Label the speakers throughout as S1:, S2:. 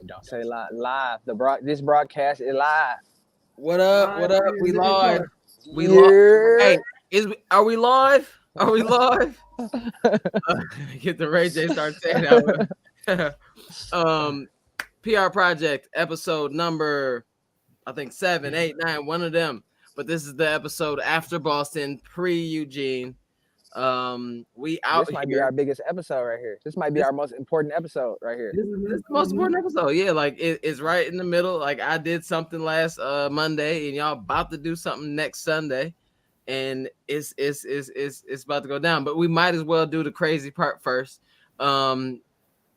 S1: Don't say live. This broadcast is live.
S2: What up? What up? We live. We live.
S1: Yeah.
S2: Hey, are we live? Are we live? Get the Ray J start saying that. PR Project episode number, I think 7, 8, 9, one of them. But this is the episode after Boston, pre Eugene. We out
S1: This might
S2: here.
S1: be our biggest episode right here. This might be our most important episode right here.
S2: This is the most important episode. Yeah, like it's right in the middle. Like I did something last Monday, and y'all about to do something next Sunday, and it's about to go down. But we might as well do the crazy part first.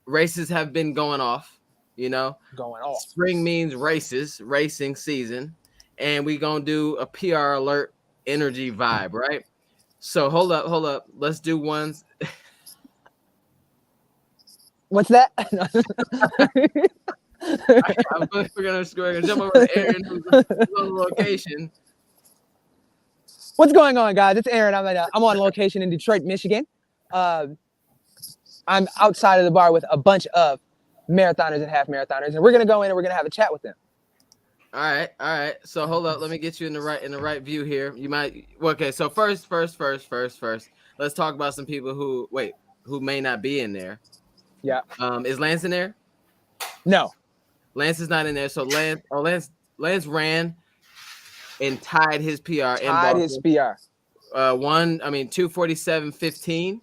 S2: Races have been going off.
S1: Going off.
S2: Spring means racing season, and we gonna do a PR alert energy vibe, right? So hold up. Let's do ones.
S1: What's that?
S2: We're gonna jump over to Aaron, who's on location.
S1: What's going on, guys? It's Aaron. I'm on location in Detroit, Michigan. I'm outside of the bar with a bunch of marathoners and half marathoners, and we're gonna go in and we're gonna have a chat with them.
S2: All right. So hold up. Let me get you in the right view here. You might. Okay. So first. Let's talk about some people who may not be in there.
S1: Yeah.
S2: Is Lance in there?
S1: No.
S2: Lance is not in there. So Lance ran and tied his PR.
S1: Tied his PR.
S2: 2:47:15.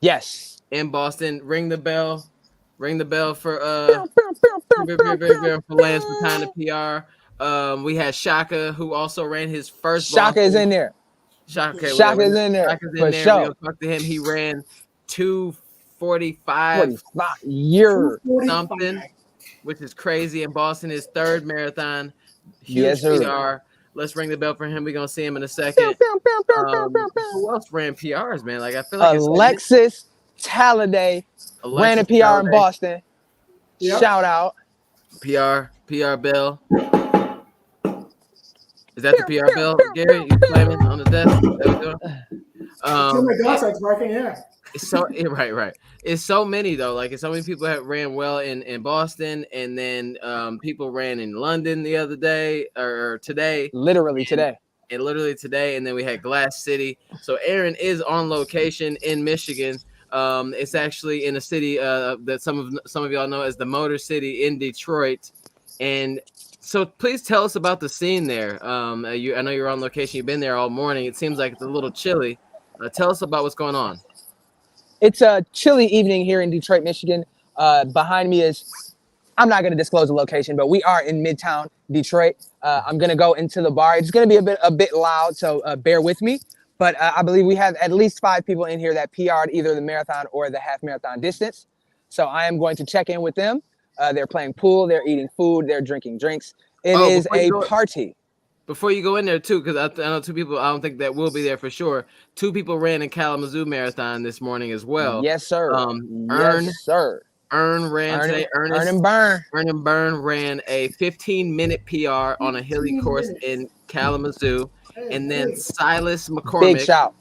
S1: Yes.
S2: In Boston. Ring the bell for Lance for tying the PR. We had Shaka, who also ran his first.
S1: Shaka is in there.
S2: Shaka's
S1: in there.
S2: Shaka's in
S1: for
S2: there.
S1: Sure.
S2: We'll talk to him. He ran 2:45 something, which is crazy. In Boston, his third marathon. Huge PR. Let's ring the bell for him. We're gonna see him in a second. Who else ran PRs, man? Like I feel like
S1: Alexis Talladay ran a PR in Boston. Yep. Shout out.
S2: PR bell. Is that the PR bell, Gary? You slamming on the desk?
S3: My dog starts barking, yeah.
S2: It's so right. It's so many though. Like it's so many people have ran well in Boston, and then people ran in London the other day or today.
S1: Literally today.
S2: And then we had Glass City. So Aaron is on location in Michigan. It's actually in a city that some of y'all know as the Motor City in Detroit. And so please tell us about the scene there. I know you're on location. You've been there all morning. It seems like it's a little chilly. Tell us about what's going on.
S1: It's a chilly evening here in Detroit, Michigan. Behind me is, I'm not going to disclose the location, but we are in Midtown Detroit. I'm going to go into the bar. It's going to be a bit loud, so bear with me. But I believe we have at least 5 people in here that PR'd either the marathon or the half marathon distance. So I am going to check in with them. They're playing pool. They're eating food. They're drinking drinks. It is a party.
S2: Before you go in there, too, because I know 2 people, I don't think that will be there for sure. 2 people ran in Kalamazoo Marathon this morning as well.
S1: Yes, sir.
S2: Ern ran today. Ern and Burn ran a 15-minute PR on a hilly course in Kalamazoo. And then Silas McCormick.
S1: Big shout.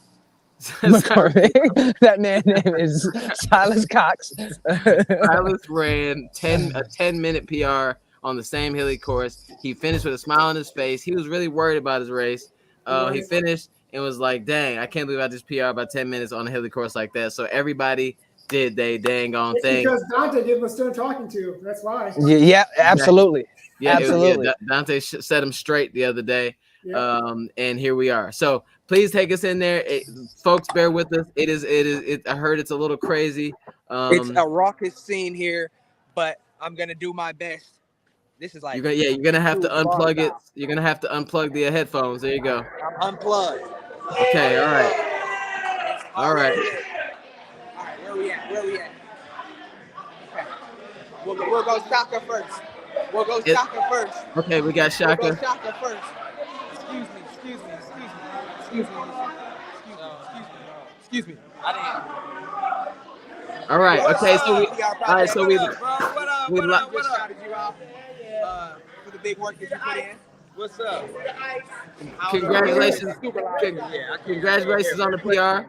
S1: McCormick. That man's name is Silas Cox.
S2: Silas ran a 10-minute PR on the same hilly course. He finished with a smile on his face. He was really worried about his race. He finished and was like, dang, I can't believe I just PR about 10 minutes on a hilly course like that. So everybody did they dang on thing.
S3: Because Dante gave him a stone talking to. That's why.
S1: Yeah, absolutely.
S2: Yeah, absolutely. Dante set him straight the other day. Yeah. And here we are. So please take us in there. Folks, bear with us. It is. I heard it's a little crazy.
S1: It's a raucous scene here, but I'm going to do my best. This is like
S2: you're gonna have to unplug it. You're gonna have to unplug the headphones. There you go.
S1: I'm unplugged.
S2: Okay, all right.
S1: All right, where we at? Okay. We'll go Shaka first.
S2: Okay, we got Shaka.
S1: We'll go Shaka first. Excuse me. I didn't.
S2: All right. Okay. So we
S1: for the big work that you put in. What's up?
S2: Congratulations. Congratulations on the PR.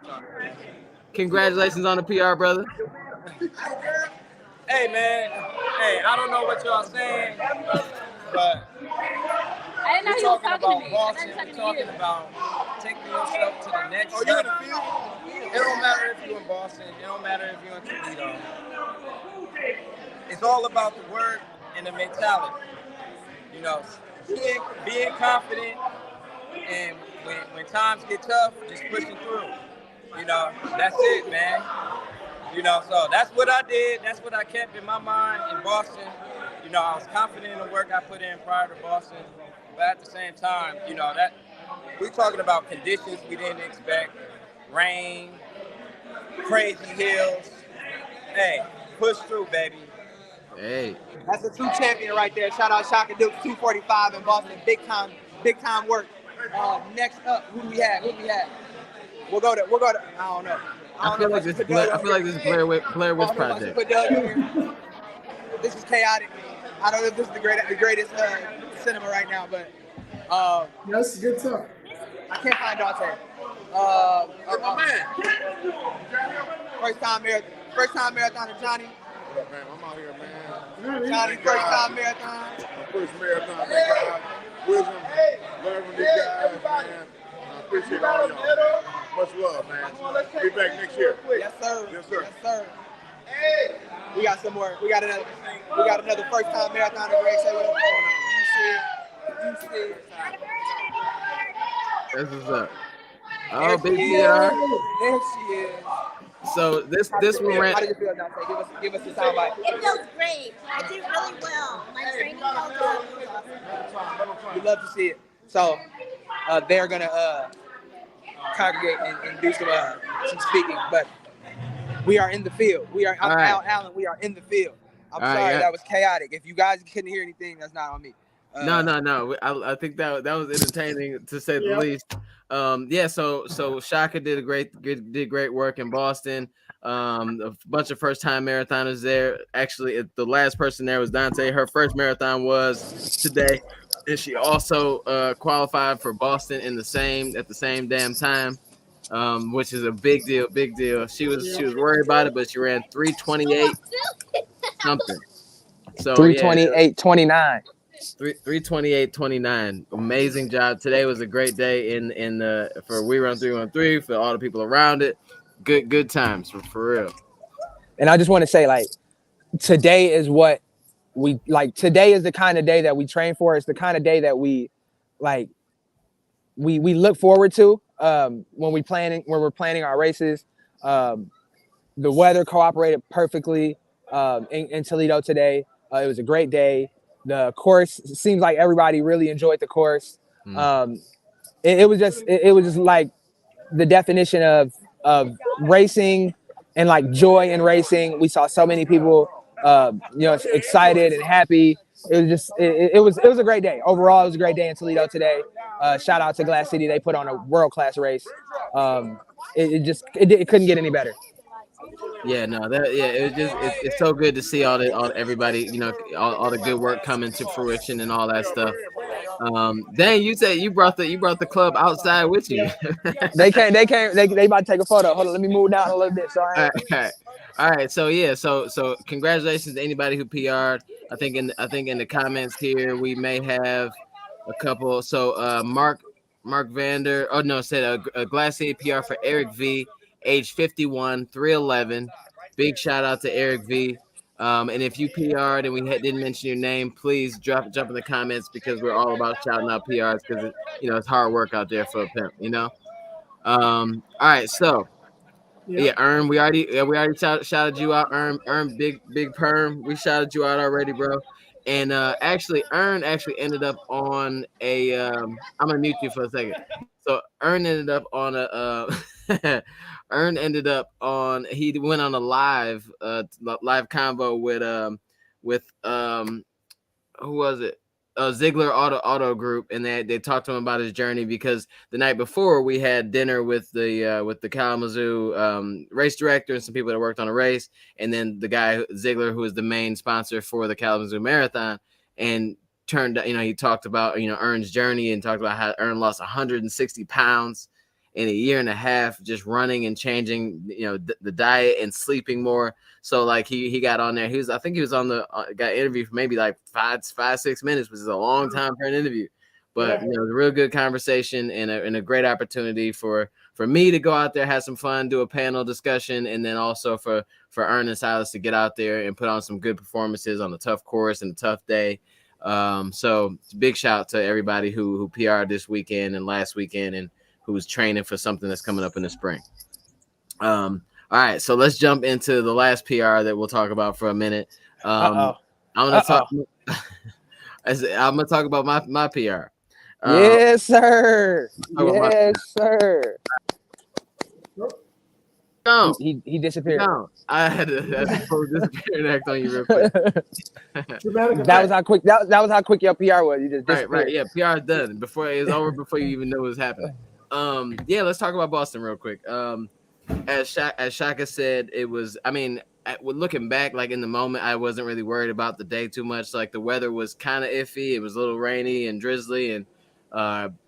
S2: Congratulations on the PR, brother.
S4: Hey, man. Hey, I don't know what y'all saying, but we're talking about Boston. We're talking about taking yourself to the next step. It don't matter if you're in Boston. It don't matter if you're in Toledo. It's all about the work and the mentality. You know, being confident, and when times get tough, just pushing through. You know, that's it, man. You know, so that's what I did. That's what I kept in my mind in Boston. You know, I was confident in the work I put in prior to Boston, but at the same time, you know, that we're talking about conditions we didn't expect, rain, crazy hills. Hey, push through, baby.
S2: Hey,
S1: That's a true champion right there. Shout out Shaka Duke, 245 in Boston. Big time work. Next up, who do we have? We'll go to. I don't know.
S2: I feel like this is Blair Witch Project.
S1: Put Doug in here. This is chaotic. I don't know if this is the greatest cinema right now, but
S3: That's good stuff.
S1: I can't find Dante. First time marathoner Johnny.
S5: What up, man? I'm out here, man.
S1: Johnny, first time marathon.
S5: My first marathon. Thank God. Wisdom, learn from these guys, man. I appreciate all y'all. Much love, man. Be back next year.
S1: Yes, sir.
S5: Yes, sir.
S1: Yes, sir. We got some more. We got another first time marathoner. Greg, say what up. You see it.
S2: That's what's up. Oh,
S1: There
S2: big
S1: she
S2: PR.
S1: There she is.
S2: So this one ran.
S1: How did you feel, Dante? Give us the soundbite.
S6: It feels great. I did really well. My training held up. It was awesome.
S1: We love to see it. So they're gonna congregate and do some speaking, but we are in the field. I'm
S2: right.
S1: Al Allen. We are in the field. I'm
S2: All right,
S1: sorry,
S2: yeah.
S1: that was chaotic. If you guys couldn't hear anything, that's not on me.
S2: No. I think that was entertaining to say the least. So Shaka did great work in Boston. A bunch of first time marathoners there. Actually, the last person there was Dante. Her first marathon was today, and she also qualified for Boston at the same damn time, which is a big deal. She was worried about it, but she ran 3:28 something. So
S1: 3:28:29.
S2: 3:28:29. Amazing job. Today was a great day in for We Run 313 for all the people around it. Good times for real.
S1: And I just want to say, like, today is what we like. Today is the kind of day that we train for. It's the kind of day that we like. We look forward to when we're planning our races. The weather cooperated perfectly in Toledo today. It was a great day. The course seems like everybody really enjoyed the course. It was just like the definition of racing and like joy in racing. We saw so many people excited and happy. It was a great day. Overall, it was a great day in Toledo today. Shout out to Glass City. They put on a world-class race. It couldn't get any better.
S2: It's so good to see all everybody, all the good work coming to fruition and all that stuff. Dang, you said you brought the club outside with you.
S1: They about to take a photo. Hold on, let me move down a little bit. Sorry.
S2: All right. So congratulations to anybody who PR'd. I think in the comments here we may have a couple. So Mark Vander. Oh no, said a Glass City PR for Eric V, age 51, 311. Big shout out to Eric V. And if you PR'd and we didn't mention your name, please jump in the comments because we're all about shouting out PRs because it's hard work out there for a pimp. All right, so. Yeah, Erm, we already shouted you out, Erm, big perm. We shouted you out already, bro. And actually, Ern ended up on a. I'm gonna mute you for a second. So Ern ended up on a. He went on a live convo with who was it? Ziegler Auto Group, and they talked to him about his journey because the night before we had dinner with the Kalamazoo race director and some people that worked on a race, and then the guy Ziegler, who is the main sponsor for the Kalamazoo Marathon, and he talked about Ern's journey and talked about how Ern lost 160 pounds in a year and a half, just running and changing, the diet and sleeping more. So like he got on there. I think he was on the got interviewed for maybe like 5-6 minutes, which is a long time for an interview. But it was a real good conversation and a great opportunity for me to go out there, have some fun, do a panel discussion, and then also for Ern and Silas to get out there and put on some good performances on a tough course and a tough day. So big shout out to everybody who PR'd this weekend and last weekend and who's training for something that's coming up in the spring. All right, so let's jump into the last PR that we'll talk about for a minute. I'm gonna talk about my PR.
S1: Yes, sir. Yes, sir.
S2: No,
S1: he disappeared.
S2: No, I had to disappear and act on you real quick.
S1: That was how quick. That was how quick your PR was. You just disappeared.
S2: Right. Yeah, PR is done before it's over. Before you even know what's happening. Yeah, let's talk about Boston real quick. As Shaka said, it was. I mean, looking back, like in the moment, I wasn't really worried about the day too much. Like the weather was kind of iffy. It was a little rainy and drizzly and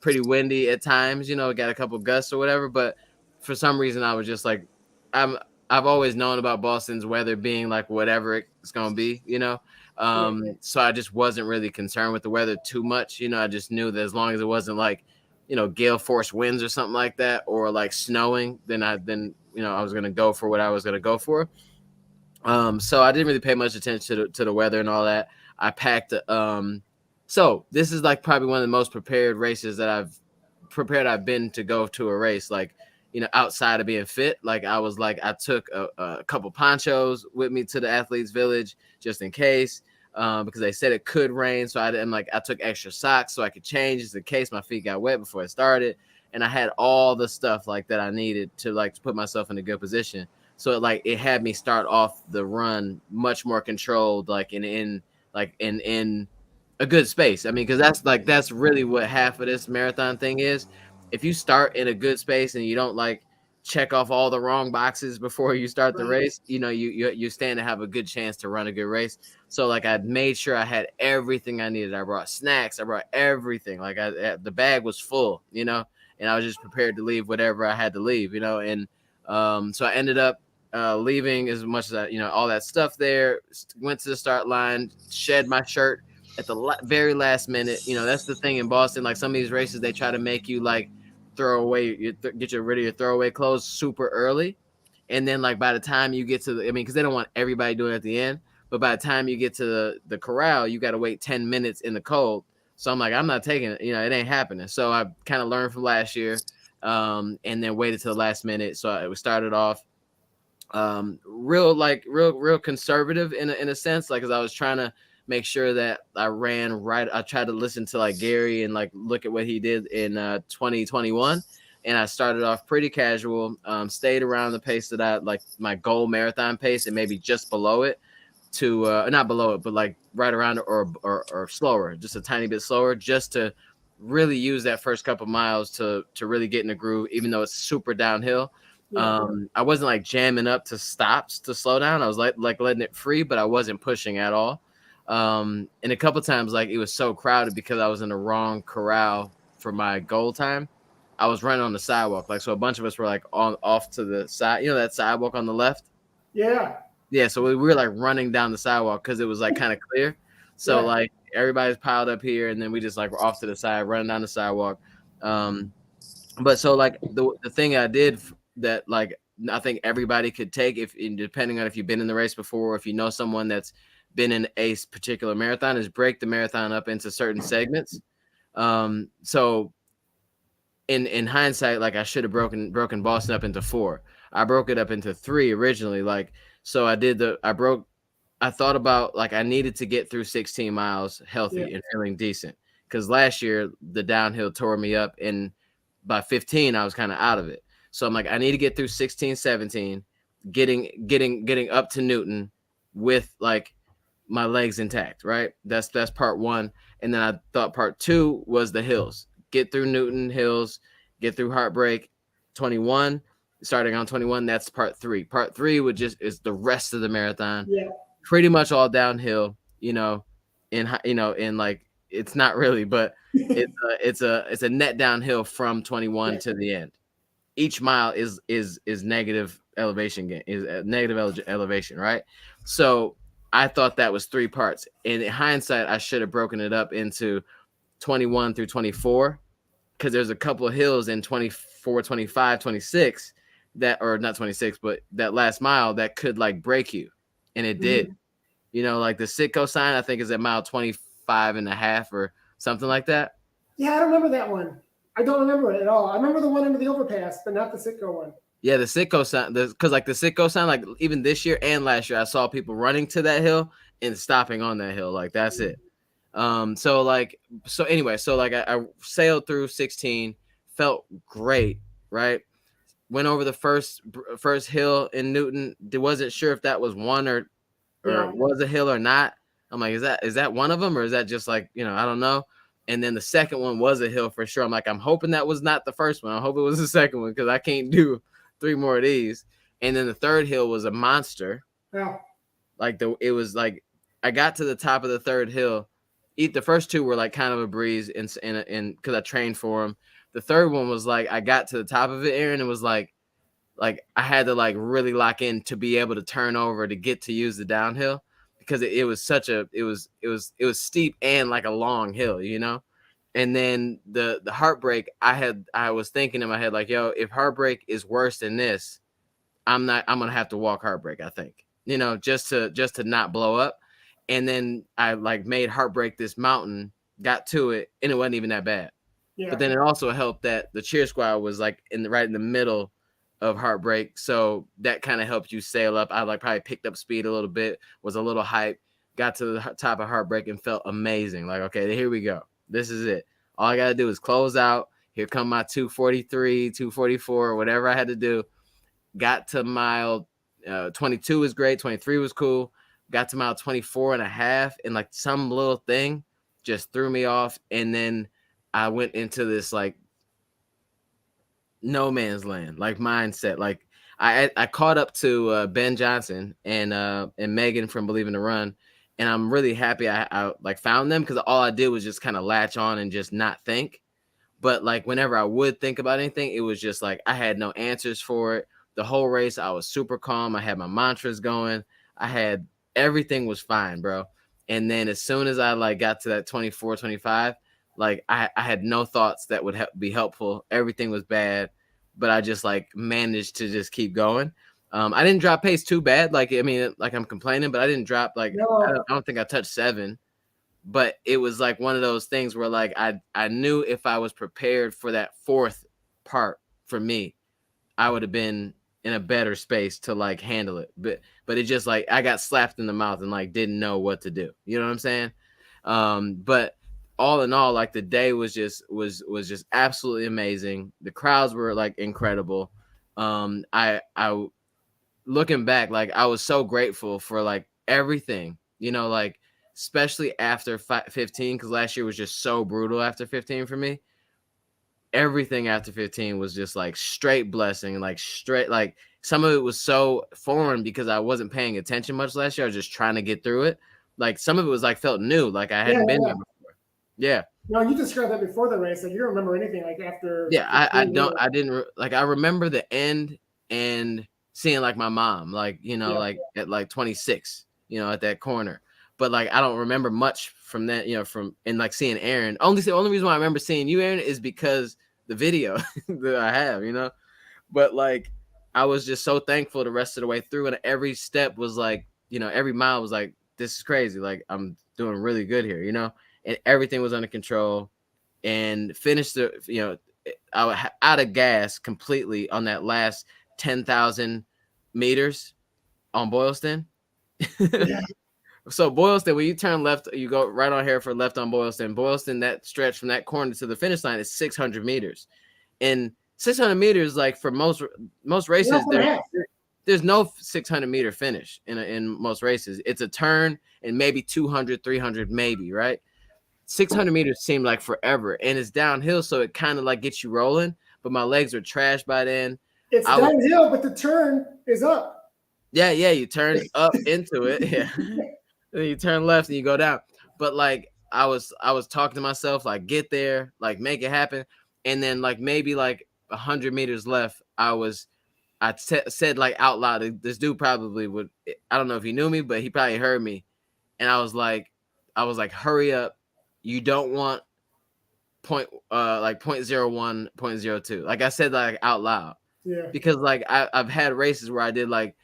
S2: pretty windy at times. Got a couple gusts or whatever. But for some reason, I was just like, I've always known about Boston's weather being like whatever it's gonna be. So I just wasn't really concerned with the weather too much. I just knew that as long as it wasn't like, gale force winds or something like that, or like snowing, then I was gonna go for what I was gonna go for. So I didn't really pay much attention to the weather and all that. I packed. So this is like probably one of the most prepared races that I've been to go to a race. Like, outside of being fit, like I took a couple ponchos with me to the athletes village just in case, because they said it could rain. So I took extra socks so I could change just in case my feet got wet before I started. And I had all the stuff like that I needed to put myself in a good position. So it had me start off the run much more controlled, like in a good space. I mean, because that's really what half of this marathon thing is. If you start in a good space and you don't check off all the wrong boxes before you start the race, you stand to have a good chance to run a good race. So I made sure I had everything I needed. I brought snacks. I brought everything. The bag was full, and I was just prepared to leave whatever I had to leave, and so I ended up leaving as much as all that stuff there. Went to the start line, shed my shirt at the very last minute. That's the thing in Boston. Like some of these races, they try to make you throw away, get rid of your throwaway clothes super early, and then by the time you get to because they don't want everybody doing it at the end. But by the time you get to the corral, you got to wait 10 minutes in the cold. So I'm I'm not taking it. It ain't happening. So I kind of learned from last year, and then waited till the last minute. So it started off real conservative in a sense, because I was trying to make sure that I ran right. I tried to listen to Gary and look at what he did in 2021, and I started off pretty casual. Stayed around the pace that I my goal marathon pace, and maybe just below it, to not below it, but right around it or slower, just a tiny bit slower, just to really use that first couple miles to really get in the groove, even though it's super downhill. I wasn't jamming up to stops to slow down. I was letting it free, but I wasn't pushing at all. And a couple times it was so crowded because I was in the wrong corral for my goal time. I was running on the sidewalk, so a bunch of us were off to the side, that sidewalk on the left. Yeah, so we were running down the sidewalk because it was kind of clear. So everybody's piled up here, and then we just were off to the side, running down the sidewalk. But so the thing I did that I think everybody could take, depending on if you've been in the race before, or if you know someone that's been in a particular marathon, is break the marathon up into certain segments. So in hindsight, I should have broken Boston up into 4. I broke it up into 3 originally. So I thought about I needed to get through 16 miles healthy and feeling decent, because last year the downhill tore me up, and by 15 I was kind of out of it. So I'm I need to get through 16, 17, getting up to Newton with my legs intact, right? That's part 1. And then I thought part 2 was the hills. Get through Newton hills, get through Heartbreak 21, starting on 21. That's part 3. Part 3 is the rest of the marathon.
S3: Yeah.
S2: Pretty much all downhill, in it's not really, but it's a net downhill from 21 to the end. each mile is negative elevation gain, is negative elevation, right? So I thought that was 3 parts. And in hindsight, I should have broken it up into 21 through 24, because there's a couple of hills in 24, 25, 26 that, or not 26, but that last mile that could like break you. And it did. You know, like the Sitco sign, I think is at mile 25 and a half or something like that.
S3: Yeah, I don't remember that one. I don't remember it at all. I remember the one under the overpass, but not the Sitco one.
S2: Yeah, the Sitco sign, because like the Sitco sign, like even this year and last year, I saw people running to that hill and stopping on that hill. Like that's it. So anyway, I sailed through 16, felt great, right? Went over the first hill in Newton. Wasn't sure if that was one or was a hill or not. I'm like, is that one of them, or is that just like, I don't know. And then the second one was a hill for sure. I'm like, I'm hoping that was not the first one. I hope it was the second one, because I can't do 3 more of these. And then the third hill was a monster.
S3: Yeah.
S2: It was like I got to the top of the third hill. The first 2 were like kind of a breeze, and because I trained for them. The third one was like I got to the top of it, Aaron. It was like I had to like really lock in to be able to turn over to get to use the downhill, because it was such a it was steep and like a long hill, And then the heartbreak, I was thinking in my head like, yo, if heartbreak is worse than this, I'm gonna have to walk heartbreak, I think, just to not blow up. And then I like made heartbreak this mountain, got to it, and it wasn't even that bad. Yeah. But then it also helped that the cheer squad was like right in the middle of heartbreak, so that kind of helped you sail up. I like probably picked up speed a little bit, was a little hype, got to the top of heartbreak and felt amazing. Like, okay, here we go. This is it. All I gotta do is close out. Here come my 243, 244, whatever I had to do. Got to mile 22 was great. 23 was cool. Got to mile 24 and a half, and like some little thing just threw me off. And then I went into this like no man's land, like mindset. Like I caught up to Ben Johnson and Megan from Believe in the Run, and I'm really happy I like found them, because all I did was just kind of latch on and just not think. But like whenever I would think about anything, it was just like I had no answers for it. The whole race, I was super calm. I had my mantras going. Everything was fine, bro. And then as soon as I like got to that 24, 25, like I had no thoughts that would be helpful. Everything was bad, but I just like managed to just keep going. I didn't drop pace too bad. Like, I mean, like I'm complaining, but I didn't drop like, no. I don't think I touched 7, but it was like one of those things where like, I knew if I was prepared for that 4th part for me, I would have been in a better space to like handle it. But it just like, I got slapped in the mouth and like, didn't know what to do. You know what I'm saying? But all in all, like the day was just absolutely amazing. The crowds were like incredible. I looking back, like I was so grateful for like everything, like especially after 15, because last year was just so brutal after 15 for me. Everything after 15 was just like straight blessing, like straight, like some of it was so foreign because I wasn't paying attention much last year. I was just trying to get through it. Like some of it was like felt new, like I hadn't been there before. Yeah.
S3: No, you described that before the race. Like you don't remember anything like after.
S2: Yeah, I didn't like. I remember the end and seeing like my mom, like at like 26, at that corner. But like I don't remember much from that, and like seeing Aaron. The only reason why I remember seeing you, Aaron, is because the video that I have, But like I was just so thankful the rest of the way through, and every step was like, every mile was like, this is crazy. Like I'm doing really good here, and everything was under control. And finished I was out of gas completely on that last 10,000 meters on Boylston. Yeah. So Boylston, when you turn left, you go right on here for left on Boylston. Boylston, that stretch from that corner to the finish line is 600 meters. And 600 meters, like for most races, there's no 600 meter finish in most races. It's a turn and maybe 200, 300, maybe, right? 600 meters seemed like forever, and it's downhill, so it kind of like gets you rolling. But my legs are trashed by then.
S3: It's downhill, but the turn is up.
S2: Yeah, you turn up into it. Yeah, then you turn left and you go down. But like I was talking to myself, like get there, like make it happen, and then like maybe like 100 meters left, I said like out loud, this dude probably would, I don't know if he knew me, but he probably heard me. And I was like, hurry up. You don't want like 0.01, 0.02. Like I said, like out loud.
S3: Yeah.
S2: Because like I've had races where I did like,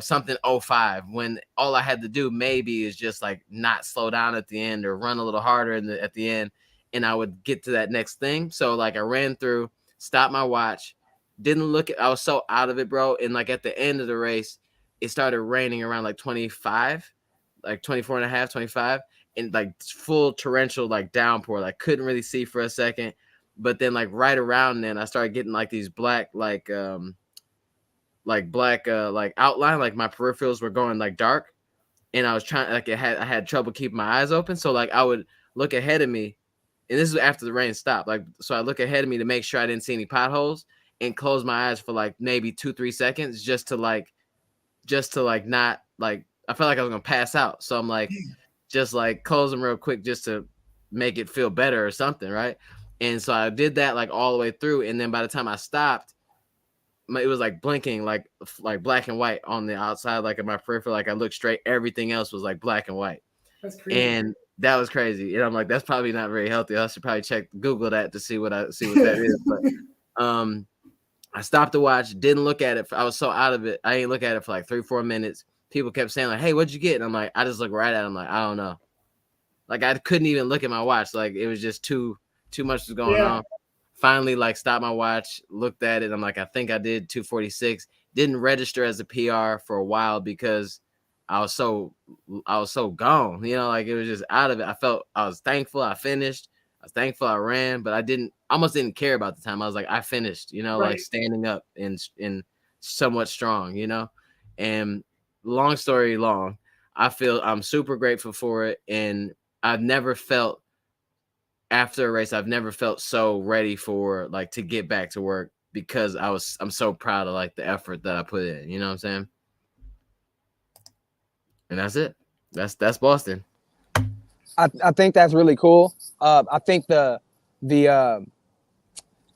S2: something 05 when all I had to do maybe is just like not slow down at the end or run a little harder at the end, and I would get to that next thing. So like I ran through, stopped my watch, didn't look at, I was so out of it, bro. And like at the end of the race, it started raining around like 25, like 24 and a half, 25, and like full torrential like downpour. Like couldn't really see for a second. But then like right around then I started getting like these black like outline, like my peripherals were going like dark, and I was trying, like I had trouble keeping my eyes open. So like I would look ahead of me, and this is after the rain stopped. Like, so I look ahead of me to make sure I didn't see any potholes and close my eyes for like maybe 2-3 seconds just to not like, I felt like I was gonna pass out. So I'm like, just like close them real quick just to make it feel better or something, right? And so I did that like all the way through, and then by the time I stopped, it was like blinking like black and white on the outside, like in my peripheral. Like I looked straight, everything else was like black and white.
S3: That's crazy.
S2: And that was crazy. And I'm like, that's probably not very healthy. I should probably Google that to see what that is. But I stopped the watch, didn't look at it. I was so out of it. I didn't look at it for like 3-4 minutes. People kept saying like, hey, what'd you get? And I'm like, I just looked right at it. I'm like, I don't know. Like I couldn't even look at my watch. Like it was just too much was going on. Finally, like stopped my watch, looked at it. I'm like, I think I did 2:46. Didn't register as a PR for a while because I was so gone. Like it was just out of it. I was thankful I finished. I was thankful I ran, but I almost didn't care about the time. I was like, I finished.
S3: Right.
S2: Like standing up and somewhat strong. And long story long, I'm super grateful for it, and I've never felt. After a race, I've never felt so ready for like to get back to work because I'm so proud of like the effort that I put in. You know what I'm saying? And that's it. That's Boston.
S1: I think that's really cool. I think the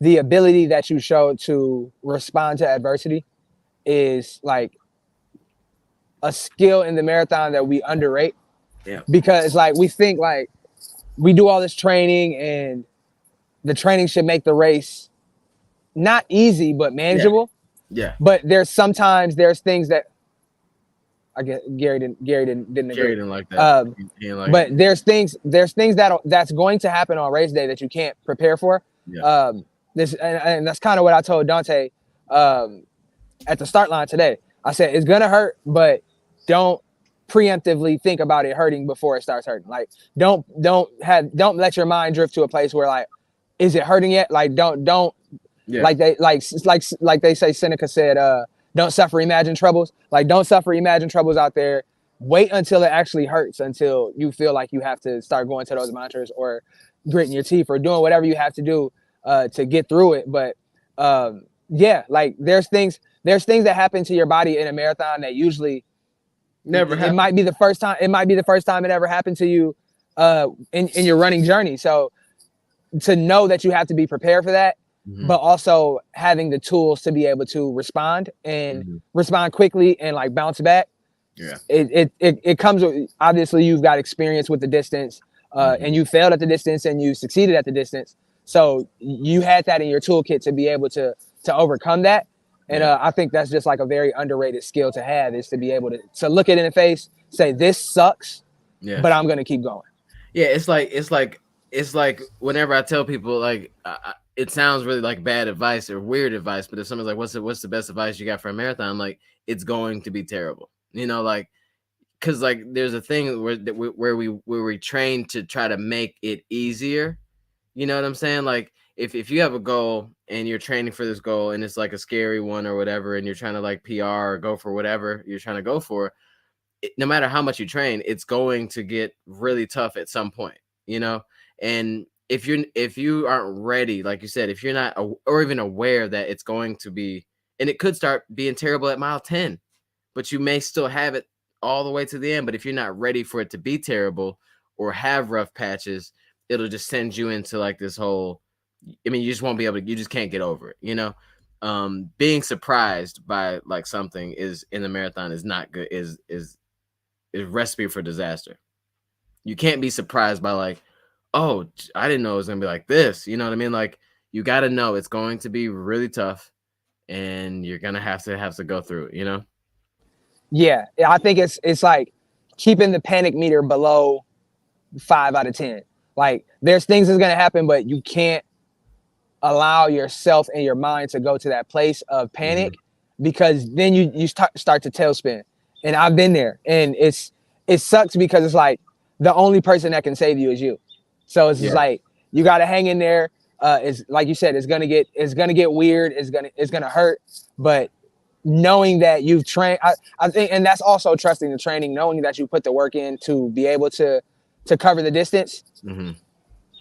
S1: ability that you showed to respond to adversity is like a skill in the marathon that we underrate.
S2: Yeah.
S1: Because like we think like we do all this training and the training should make the race not easy but manageable.
S2: Yeah.
S1: But there's things that I guess Gary didn't agree.
S2: Gary didn't like that.
S1: But there's things that's going to happen on race day that you can't prepare for.
S2: Yeah.
S1: And that's kind of what I told Dante at the start line today. I said it's gonna hurt, but don't preemptively think about it hurting before it starts hurting. Like don't let your mind drift to a place where like, is it hurting yet? Like don't like they say, Seneca said, don't suffer imagined troubles. Like don't suffer imagined troubles out there. Wait until it actually hurts, until you feel like you have to start going to those monitors or gritting your teeth or doing whatever you have to do to get through it. But like there's things that happen to your body in a marathon that usually
S2: never happen.
S1: It might be the first time it ever happened to you in your running journey. So to know that you have to be prepared for that, but also having the tools to be able to respond and respond quickly and like bounce back.
S2: Yeah.
S1: It comes with, obviously you've got experience with the distance and you failed at the distance and you succeeded at the distance. So you had that in your toolkit to be able to overcome that. And I think that's just like a very underrated skill to have, is to be able to look it in the face, say this sucks, but I'm going to keep going.
S2: Yeah. It's like whenever I tell people like, it sounds really like bad advice or weird advice, but if someone's like, what's the best advice you got for a marathon? I'm like, it's going to be terrible. Like, cause like there's a thing where we train to try to make it easier. You know what I'm saying? Like if you have a goal and you're training for this goal and it's like a scary one or whatever, and you're trying to like PR or go for whatever you're trying to go for, no matter how much you train, it's going to get really tough at some point, and if you aren't ready, like you said, if you're not or even aware that it's going to be, and it could start being terrible at mile 10, but you may still have it all the way to the end. But if you're not ready for it to be terrible or have rough patches, it'll just send you into like this whole I mean, you just won't be able to. You just can't get over it. You know, being surprised by like something is in the marathon is not good. Is recipe for disaster. You can't be surprised by like, oh, I didn't know it was gonna be like this. You know what I mean? Like you got to know it's going to be really tough, and you're gonna have to go through it. You know?
S1: Yeah, I think it's like keeping the panic meter below 5 out of 10. Like there's things that's gonna happen, but you can't allow yourself and your mind to go to that place of panic because then you start to tailspin. And I've been there, and it sucks because it's like the only person that can save you is you. So it's just like you got to hang in there. It's like you said, it's gonna get weird. It's gonna hurt, but knowing that you've trained, I think, and that's also trusting the training, knowing that you put the work in to be able to cover the distance.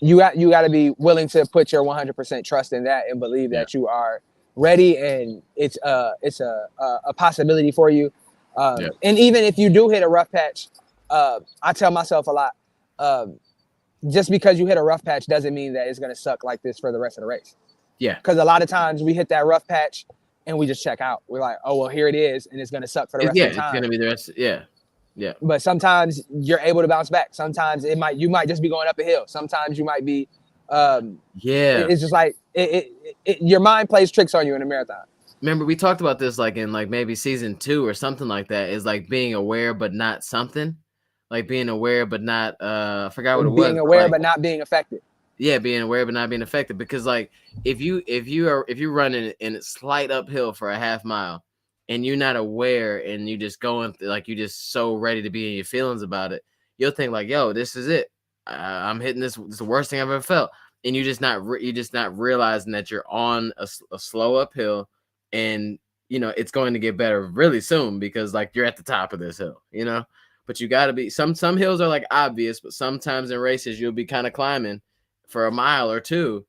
S1: You got to be willing to put your 100% trust in that and believe that you are ready, and it's a possibility for you. And even if you do hit a rough patch, I tell myself a lot, just because you hit a rough patch doesn't mean that it's going to suck like this for the rest of the race.
S2: Yeah.
S1: Because a lot of times we hit that rough patch and we just check out. We're like, oh, well, here it is. And it's going to suck for the rest of the time.
S2: It's going to be the rest. Yeah. Yeah.
S1: But sometimes you're able to bounce back. Sometimes you might just be going up a hill. Sometimes you might be, it's just like your mind plays tricks on you in a marathon.
S2: Remember, we talked about this like in like maybe season 2 or something like that. Is like being aware but not something, like being aware but not. I forgot what it was.
S1: Being aware
S2: like,
S1: but not being affected.
S2: Yeah, being aware but not being affected. Because like if you running in a slight uphill for a half mile and you're not aware and you just going like you just so ready to be in your feelings about it, you'll think like, yo, this is it. I'm hitting this. It's the worst thing I've ever felt. And you're just not realizing that you're on a slow uphill. And, you know, it's going to get better really soon because like you're at the top of this hill, you know, but you got to be some hills are like obvious, but sometimes in races, you'll be kind of climbing for a mile or two.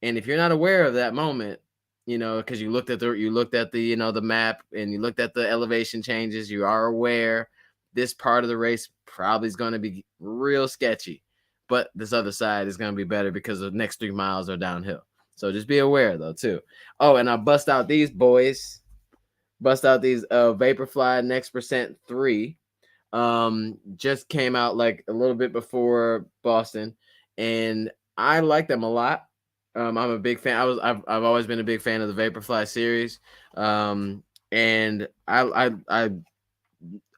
S2: And if you're not aware of that moment, you know, because you looked at the, you know, the map and you looked at the elevation changes, you are aware this part of the race probably is going to be real sketchy, but this other side is going to be better because the next 3 miles are downhill. So just be aware though too. Oh, and I bust out these boys. Bust out these Vaporfly Next Percent 3. Just came out like a little bit before Boston, and I like them a lot. I'm a big fan. I've always been a big fan of the Vaporfly series. And I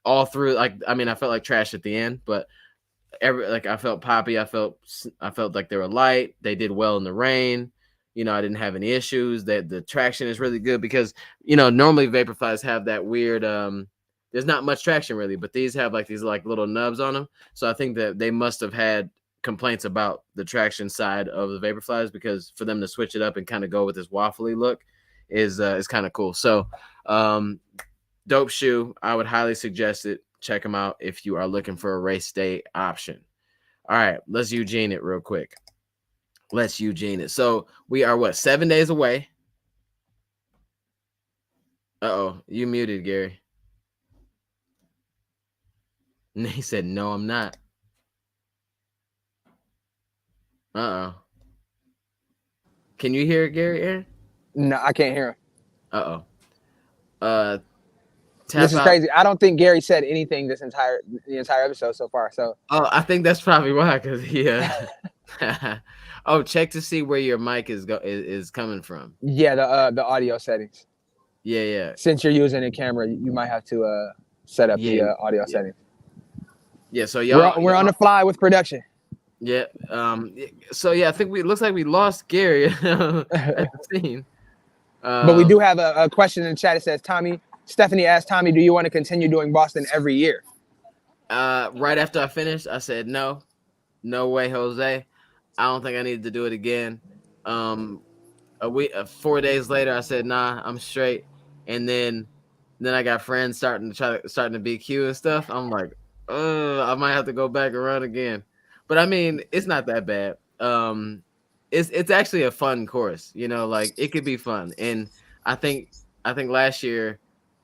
S2: all through, like, I mean, I felt like trash at the end, but I felt poppy. I felt like they were light. They did well in the rain. You know, I didn't have any issues. That the traction is really good because, you know, normally Vaporflies have that weird, there's not much traction really, but these have like these like little nubs on them. So I think that they must have had complaints about the traction side of the Vaporflies, because for them to switch it up and kind of go with this waffly look is kind of cool. So dope shoe. I would highly suggest it. Check them out if you are looking for a race day option. All right, let's Eugene it real quick. Let's Eugene it. So we are 7 days away. Uh-oh, you muted, Gary. And he said, no, I'm not. Uh-oh. Can you hear Gary, Aaron?
S1: No, I can't hear him.
S2: Uh-oh.
S1: This is crazy. I don't think Gary said anything the entire episode so far. So
S2: I think that's probably why, because oh, check to see where your mic is coming from.
S1: Yeah, the audio settings.
S2: Yeah.
S1: Since you're using a camera, you might have to set up the audio settings.
S2: Yeah, so y'all
S1: we're on the fly with production.
S2: Yeah. So yeah, I think it looks like we lost Gary at the scene.
S1: But we do have a question in the chat. It says, Stephanie asked Tommie, do you want to continue doing Boston every year?
S2: Right after I finished, I said no way, Jose. I don't think I need to do it again. 4 days later, I said nah, I'm straight. And then I got friends starting to BQ and stuff. I'm like, I might have to go back and run again. But I mean, it's not that bad. It's actually a fun course, you know, like it could be fun. And I think last year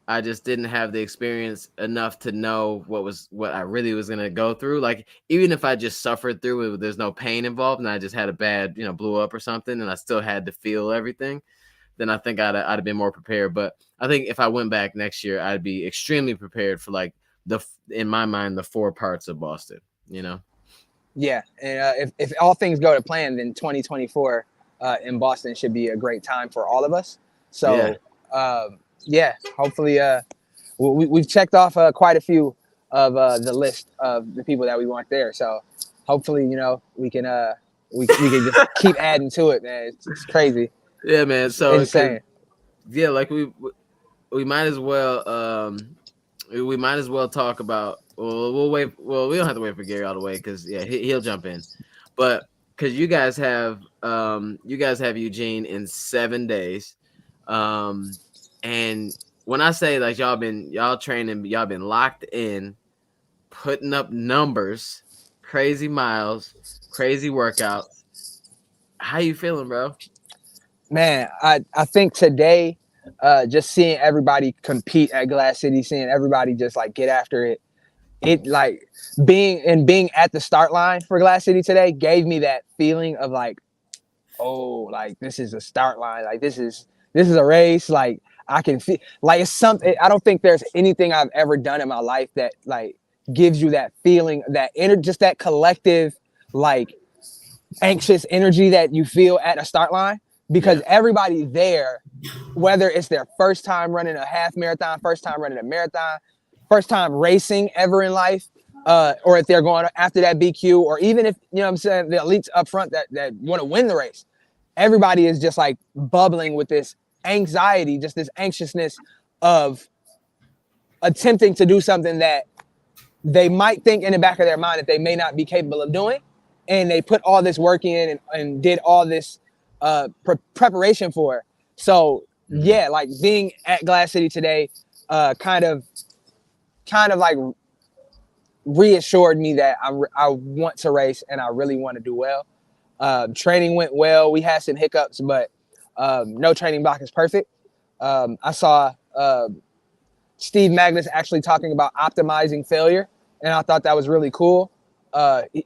S2: I just didn't have the experience enough to know what I really was gonna go through. Like even if I just suffered through it, there's no pain involved, and I just had a bad, blew up or something, and I still had to feel everything, then I think I'd have been more prepared. But I think if I went back next year, I'd be extremely prepared for like in my mind, the 4 parts of Boston.
S1: Yeah, and if all things go to plan, then 2024 in Boston should be a great time for all of us. So yeah, hopefully we've checked off quite a few of the list of the people that we want there. So hopefully we can we can just keep adding to it, man. It's crazy.
S2: Yeah, man.
S1: It's
S2: So
S1: insane.
S2: Yeah, like we might as well talk about. Well, we'll wait. Well, we don't have to wait for Gary all the way because he'll jump in, but because you guys have Eugene in 7 days, and when I say like y'all training, y'all been locked in, putting up numbers, crazy miles, crazy workouts. How you feeling, bro?
S1: Man, I think today, just seeing everybody compete at Glass City, seeing everybody just like get after it, like being at the start line for Glass City today gave me that feeling of like, oh, like this is a start line, like this is a race, like I can feel like it's something. I don't think there's anything I've ever done in my life that like gives you that feeling, just that collective like anxious energy that you feel at a start line, because everybody there, whether it's their first time running a half marathon, first time running a marathon, first time racing ever in life, or if they're going after that BQ, or even if, what I'm saying, the elites up front that want to win the race, everybody is just like bubbling with this anxiety, just this anxiousness of attempting to do something that they might think in the back of their mind that they may not be capable of doing. And they put all this work in and did all this preparation for it. So yeah, like being at Glass City today, kind of like reassured me that I want to race and I really want to do well. Training went well. We had some hiccups, but no training block is perfect. I saw Steve Magnus actually talking about optimizing failure, and I thought that was really cool.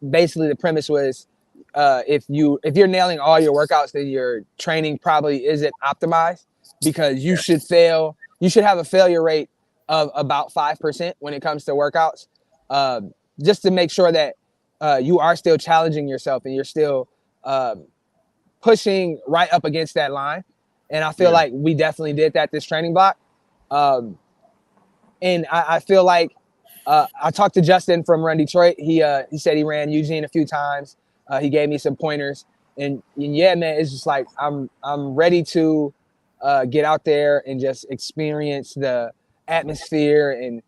S1: Basically, the premise was if you're nailing all your workouts, then your training probably isn't optimized, because you should fail. You should have a failure rate of about 5% when it comes to workouts, just to make sure that you are still challenging yourself and you're still pushing right up against that line. And I feel like we definitely did that this training block. And I feel like I talked to Justin from Run Detroit. He said he ran Eugene a few times. He gave me some pointers, and yeah, man, it's just like I'm ready to get out there and just experience the atmosphere. And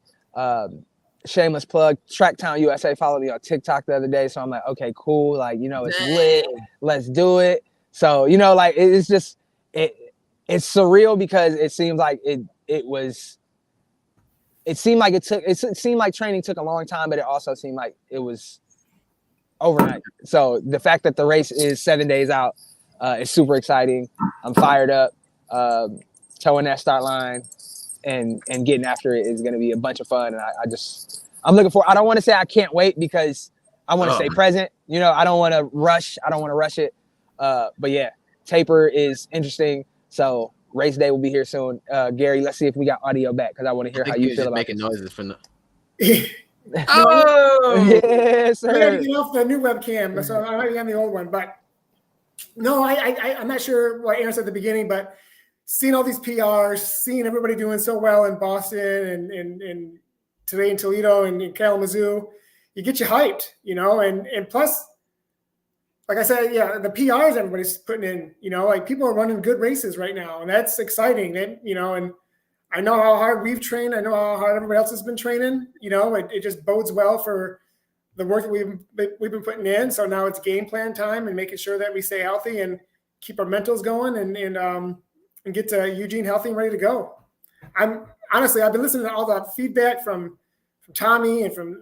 S1: shameless plug, Tracktown USA followed me on TikTok the other day, so I'm like, okay, cool, like it's lit, let's do it. So like it's just it's surreal, because it seems like it seemed like training took a long time, but it also seemed like it was overnight. So the fact that the race is 7 days out is super exciting. I'm fired up. Towing that start line and getting after it is going to be a bunch of fun. And I'm looking for. I don't want to say I can't wait, because I want to stay present. I don't want to rush. I don't want to rush it. But yeah, taper is interesting. So race day will be here soon. Gary, let's see if we got audio back, because I want to hear how you feel about
S2: making
S1: this.
S2: noises for no.
S1: Yes, sir.
S3: We had to get off the new webcam, so I might be on the old one. But no, I'm not sure what Aaron said at the beginning, but seeing all these PRs, seeing everybody doing so well in Boston and today in Toledo and in Kalamazoo, you get you hyped, and plus, like I said, the PRs everybody's putting in, like people are running good races right now, and that's exciting. And and I know how hard we've trained. I know how hard everybody else has been training. It just bodes well for the work that we've been putting in. So now it's game plan time and making sure that we stay healthy and keep our mentals going and get to Eugene healthy and ready to go. I've been listening to all the feedback from Tommie and from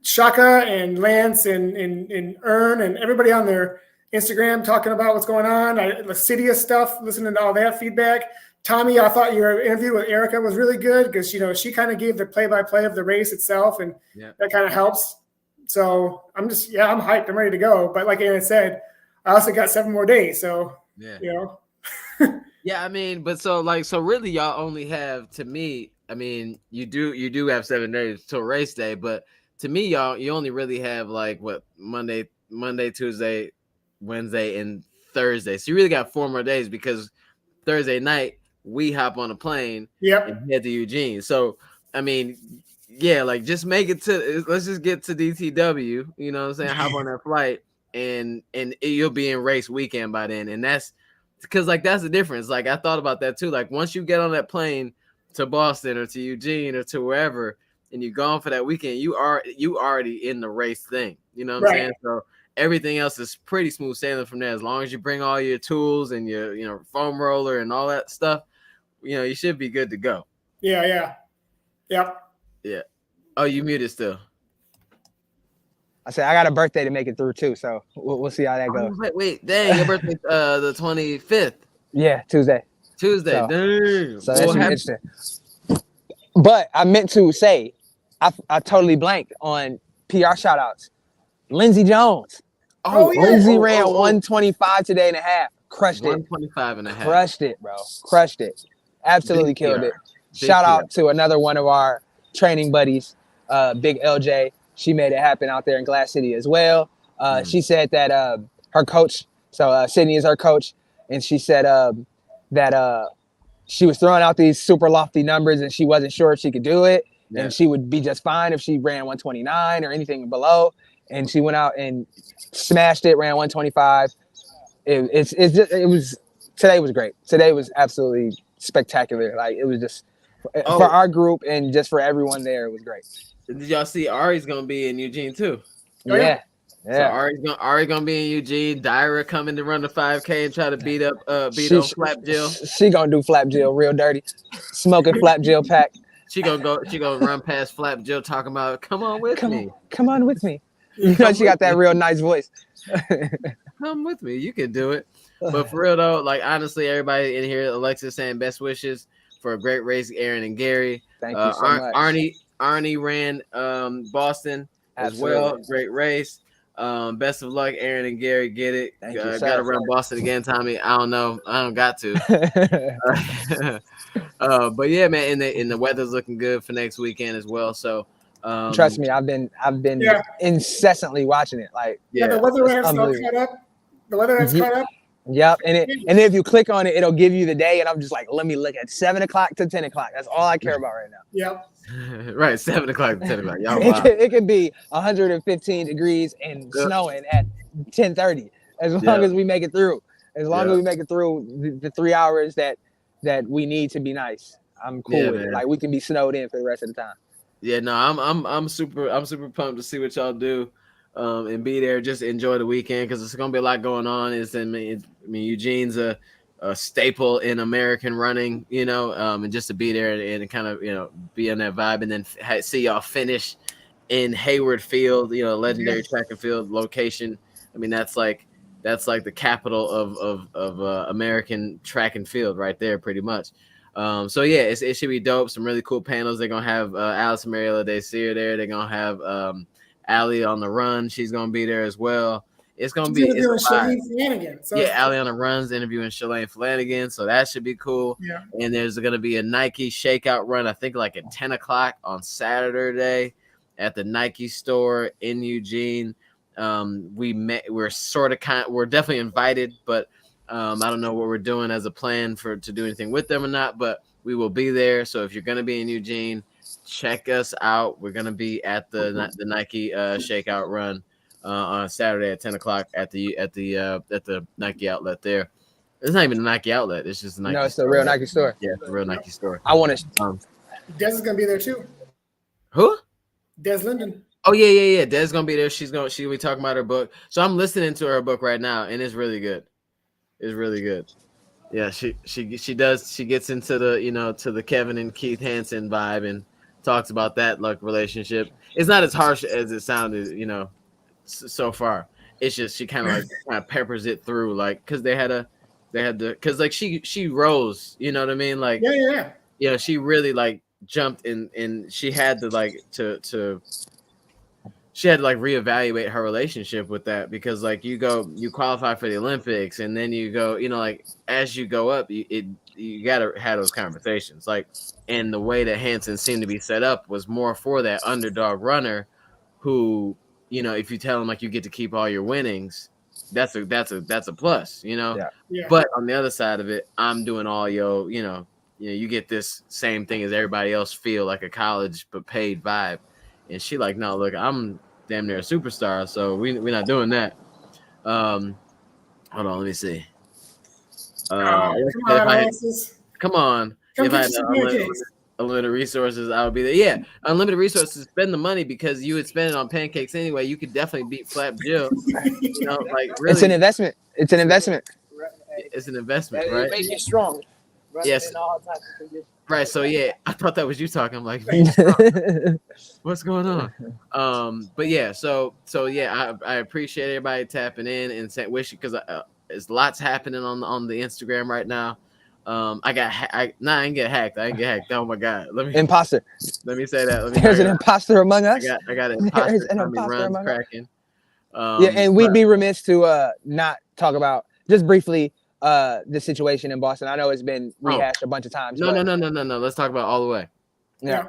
S3: Shaka and Lance and Ern and everybody on their Instagram talking about what's going on. The Cydia stuff, listening to all that feedback. Tommie, I thought your interview with Erica was really good because she kind of gave the play-by-play of the race itself, and that kind of helps. So I'm hyped. I'm ready to go. But like Aaron said, I also got 7 more days. So
S2: Yeah, I mean, but so really, y'all only have, to me, I mean, you do have 7 days till race day, but to me, you only really have like what Monday, Tuesday, Wednesday, and Thursday. So you really got 4 more days because Thursday night we hop on a plane and head to Eugene. So I mean, yeah, like just make it to, let's just get to DTW, you know what I'm saying? Hop on that flight and you'll be in race weekend by then. And that's because like that's the difference. Like I thought about that too. Like once you get on that plane to Boston or to Eugene or to wherever and you're gone for that weekend, you already in the race thing. You know what I'm saying? So everything else is pretty smooth sailing from there. As long as you bring all your tools and your foam roller and all that stuff, you should be good to go.
S3: Yeah.
S2: Oh, you muted still.
S1: I said I got a birthday to make it through too, so we'll see how that goes.
S2: Wait, dang, your birthday's the 25th.
S1: Yeah, Tuesday.
S2: So, dang.
S1: So that's interesting. But I meant to say, I totally blanked on PR shout outs. Lindsey Jones. Lindsey ran 125 today and a half. Crushed it.
S2: 125 and a half.
S1: Crushed it, bro. Crushed it. Absolutely killed it. Shout out to another one of our training buddies, Big LJ. She made it happen out there in Glass City as well. She said that her coach, so Sydney is her coach, and she said that she was throwing out these super lofty numbers and she wasn't sure if she could do it. Yeah. And she would be just fine if she ran 129 or anything below. And she went out and smashed it, ran 125. Today was great. Today was absolutely spectacular. Like it was just for our group and just for everyone there, it was great.
S2: Did y'all see Ari's gonna be in Eugene too?
S1: Yeah.
S2: So Ari's gonna be in Eugene. Dyra coming to run the 5K and try to beat on Flap Jill.
S1: She gonna do Flap Jill real dirty, smoking Flap Jill pack.
S2: She gonna run past Flap Jill talking about come on with me.
S1: Come on with me. You know she got that real nice voice.
S2: Come with me, you can do it. But for real though, like honestly, everybody in here, Alexis saying best wishes for a great race, Aaron and Gary.
S1: Thank you so much.
S2: Arnie ran Boston as well. Great race. Best of luck, Aaron and Gary. Get it. Gotta run Boston again, Tommie. I don't know. I don't got to. But yeah, man, and the weather's looking good for next weekend as well. So
S1: trust me, I've been incessantly watching it. Like
S3: the weather has caught up. The weather has caught up.
S1: Yep, and then if you click on it, it'll give you the day, and I'm just like, let me look at 7 o'clock to 10 o'clock. That's all I care about right now.
S3: Yep.
S2: Right, 7 o'clock to 10 o'clock. Y'all
S1: it could be 115 degrees and snowing at 10:30. As long as we make it through. As long as we make it through the 3 hours that we need to be nice. I'm cool with it. Like we can be snowed in for the rest of the time.
S2: Yeah, no, I'm super pumped to see what y'all do. And be there, just enjoy the weekend because it's gonna be a lot going on. I mean, Eugene's a staple in American running, and just to be there and kind of be on that vibe, and then see y'all finish in Hayward Field, legendary track and field location. I mean, that's like the capital of American track and field right there, pretty much. So yeah, it should be dope. Some really cool panels. They're gonna have Alice and Mariela Desir there. They're gonna have Allie on the run, she's gonna be there as well. It's gonna be
S3: Shalane Flanagan.
S2: Allie on the runs interviewing Shalane Flanagan, so that should be cool.
S3: Yeah.
S2: And there's gonna be a Nike shakeout run, I think like at 10 o'clock on Saturday at the Nike store in Eugene. We're definitely invited, but I don't know what we're doing as a plan to do anything with them or not, but we will be there. So if you're gonna be in Eugene, check us out. We're gonna be at the Nike shakeout run on Saturday at 10 o'clock at the Nike outlet there. It's not even a Nike outlet. It's just a Nike.
S1: No, it's the real Nike store.
S2: Yeah, it's the real Nike store.
S1: I want to.
S3: Des is gonna be there too.
S2: Who?
S3: Des Linden.
S2: Oh yeah. Des gonna be there. She'll be talking about her book. So I'm listening to her book right now, and it's really good. It's really good. Yeah, she gets into the to the Kevin and Keith Hansen vibe and talks about that relationship. It's not as harsh as it sounded, so far. It's just she kind of peppers it through, because they had a They had to, because like she rose, you know what I mean? Like,
S3: yeah.
S2: she really like jumped and she had to like she had to like reevaluate her relationship with that, because like you qualify for the Olympics, and then you go, like as you go up, you gotta have those conversations. Like, and the way that Hanson seemed to be set up was more for that underdog runner who, if you tell him like you get to keep all your winnings, that's a plus,
S1: Yeah.
S2: But on the other side of it, I'm doing all you get this same thing as everybody else, feel like a college but paid vibe. And she like, no, look, I'm damn near a superstar, so we're not doing that. Hold on, let me see.
S3: Come on, Alexis.
S2: Come on.
S3: Come
S2: If I
S3: get
S2: had
S3: some pancakes.
S2: unlimited resources, I would be there. Yeah, unlimited resources, spend the money, because you would spend it on pancakes anyway. You could definitely beat Flap Jill. Like really,
S1: It's an investment. It's an investment.
S2: It's an investment, right?
S1: Make you strong.
S2: Yes. Right. So yeah, I thought that was you talking. I'm like, what's going on? But yeah, so yeah, I appreciate everybody tapping in and saying wish, because there's lots happening on the Instagram right now. I didn't get hacked. I didn't get hacked. Oh my God.
S1: Imposter.
S2: Let me say that.
S1: There's an imposter among us.
S2: I got an imposter.
S1: There's an imposter among us.
S2: Cracking.
S1: Yeah, and we'd be remiss to not talk about just briefly the situation in Boston. I know it's been rehashed a bunch of times.
S2: No. Let's talk about all the way.
S1: Yeah.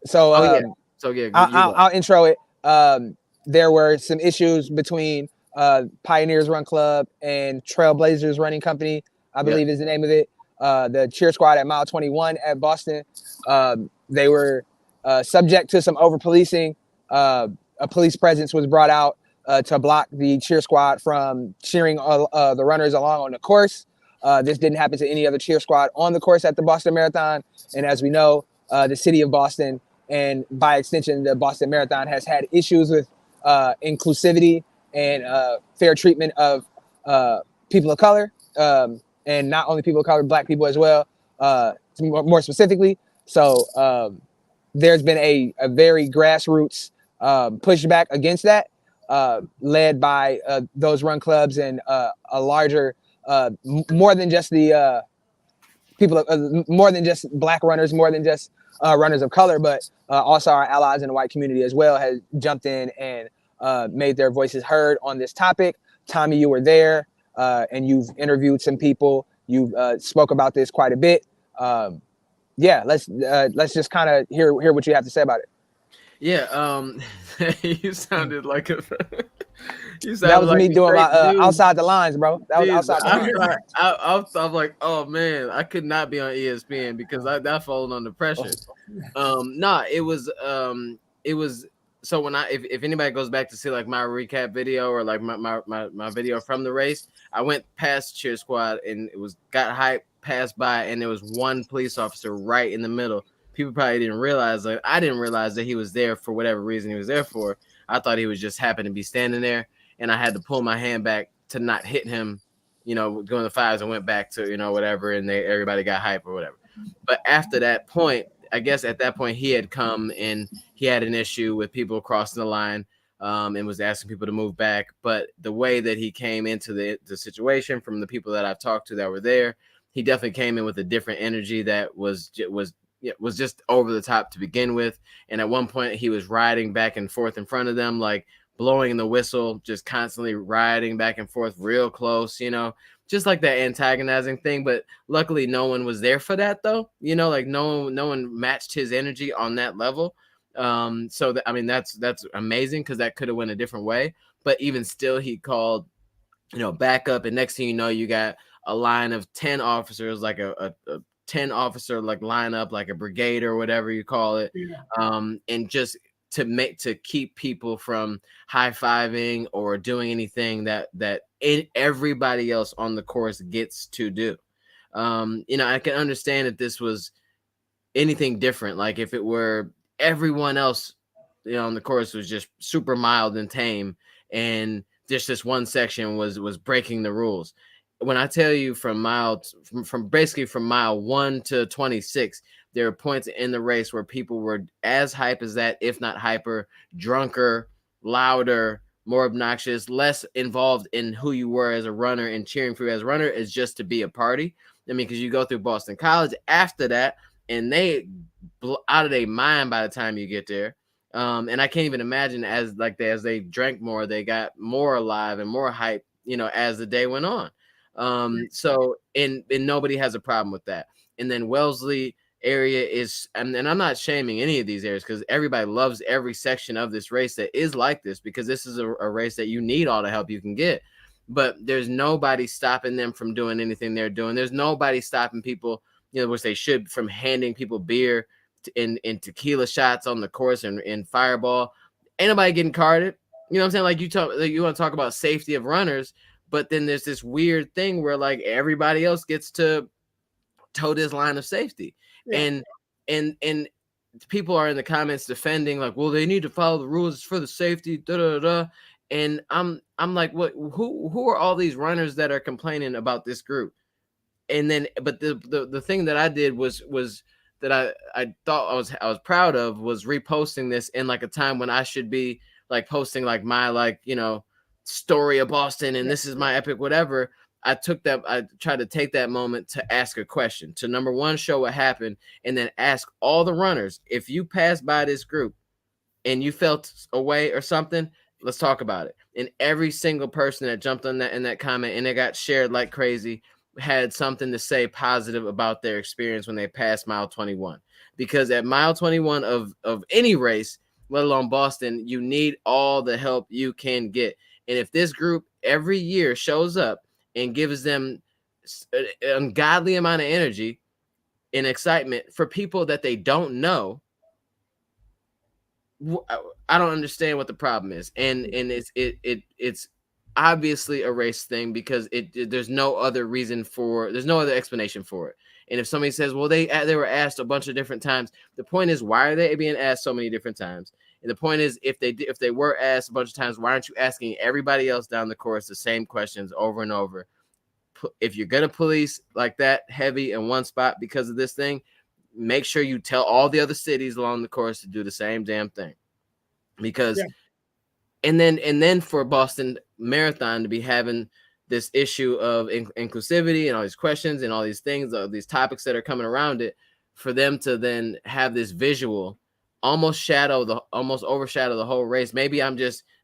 S1: So
S2: yeah.
S1: I'll intro it. There were some issues between Pioneers Run Club and Trailblazers Running Company, I believe is the name of it. The cheer squad at mile 21 at Boston. They were subject to some over policing. A police presence was brought out to block the cheer squad from cheering the runners along on the course. This didn't happen to any other cheer squad on the course at the Boston Marathon. And as we know, the city of Boston, and by extension, the Boston Marathon, has had issues with inclusivity and fair treatment of people of color, and not only people of color, Black people as well, more specifically. So there's been a very grassroots pushback against that, led by those run clubs and a larger, more than just the people, more than just Black runners, more than just runners of color, but also our allies in the white community as well has jumped in and made their voices heard on this topic. Tommie, you were there, and you've interviewed some people. You spoke about this quite a bit. Yeah, let's just kind of hear what you have to say about it.
S2: Yeah, you sounded like a.
S1: That was like me doing my outside the lines, bro. That was outside the lines.
S2: I'm like, oh man, I could not be on ESPN because that fallen under pressure. It was. So when if anybody goes back to see like my recap video or like my video from the race, I went past cheer squad and got hyped, passed by, and there was one police officer right in the middle. People probably didn't realize, like I didn't realize that he was there for whatever reason he was there for. I thought he was just happened to be standing there, and I had to pull my hand back to not hit him, going to fives, and went back to, whatever, and everybody got hype or whatever. But after that point, I guess at that point he had come and he had an issue with people crossing the line, and was asking people to move back. But the way that he came into the situation, from the people that I've talked to that were there, he definitely came in with a different energy that was just over the top to begin with. And at one point he was riding back and forth in front of them, like blowing the whistle, just constantly riding back and forth real close, just like that antagonizing thing. But luckily no one was there for that though. Like no one matched his energy on that level. So that's amazing, because that could have went a different way. But even still, he called, back up, and next thing you know, you got a line of 10 officers, like a 10 officer like lineup, like a brigade or whatever you call it. And just to keep people from high-fiving or doing anything that everybody else on the course gets to do. I can understand if this was anything different, like if it were everyone else, on the course was just super mild and tame, and just this one section was breaking the rules. When I tell you from mile 1 to 26, there are points in the race where people were as hype as that, if not hyper, drunker, louder, more obnoxious, less involved in who you were as a runner and cheering for you as a runner is just to be a party. I mean, because you go through Boston College after that, and they out of their mind by the time you get there. And I can't even imagine as they drank more, they got more alive and more hype, as the day went on. So and nobody has a problem with that. And then Wellesley area is, and I'm not shaming any of these areas because everybody loves every section of this race that is like this, because this is a race that you need all the help you can get. But there's nobody stopping them from doing anything they're doing. There's nobody stopping people, which they should, from handing people beer and tequila shots on the course and fireball. Ain't nobody getting carded. You know what I'm saying? Like you want to talk about safety of runners, but then there's this weird thing where like everybody else gets to toe this line of safety. Yeah. And people are in the comments defending like, well, they need to follow the rules for the safety, da da da. And I'm like, what? Who are all these runners that are complaining about this group? And then, but the thing that I did was that I thought I was proud of was reposting this in like a time when I should be like posting like my story of Boston and this is my epic whatever. I tried to take that moment to ask a question, to number one, show what happened, and then ask all the runners, if you passed by this group and you felt a way or something, let's talk about it. And every single person that jumped on that in that comment and it got shared like crazy had something to say positive about their experience when they passed mile 21. Because at mile 21 of any race, let alone Boston, you need all the help you can get. And if this group every year shows up and gives them an ungodly amount of energy and excitement for people that they don't know, I don't understand what the problem is. And it's obviously a race thing because there's no other explanation for it. And if somebody says, well, they were asked a bunch of different times, the point is, why are they being asked so many different times? And the point is, if they were asked a bunch of times, why aren't you asking everybody else down the course the same questions over and over? If you're going to police like that heavy in one spot because of this thing, make sure you tell all the other cities along the course to do the same damn thing. Because and then for Boston Marathon to be having this issue of inclusivity and all these questions and all these things, these topics that are coming around it, for them to then have this visual almost overshadow the whole race. Maybe my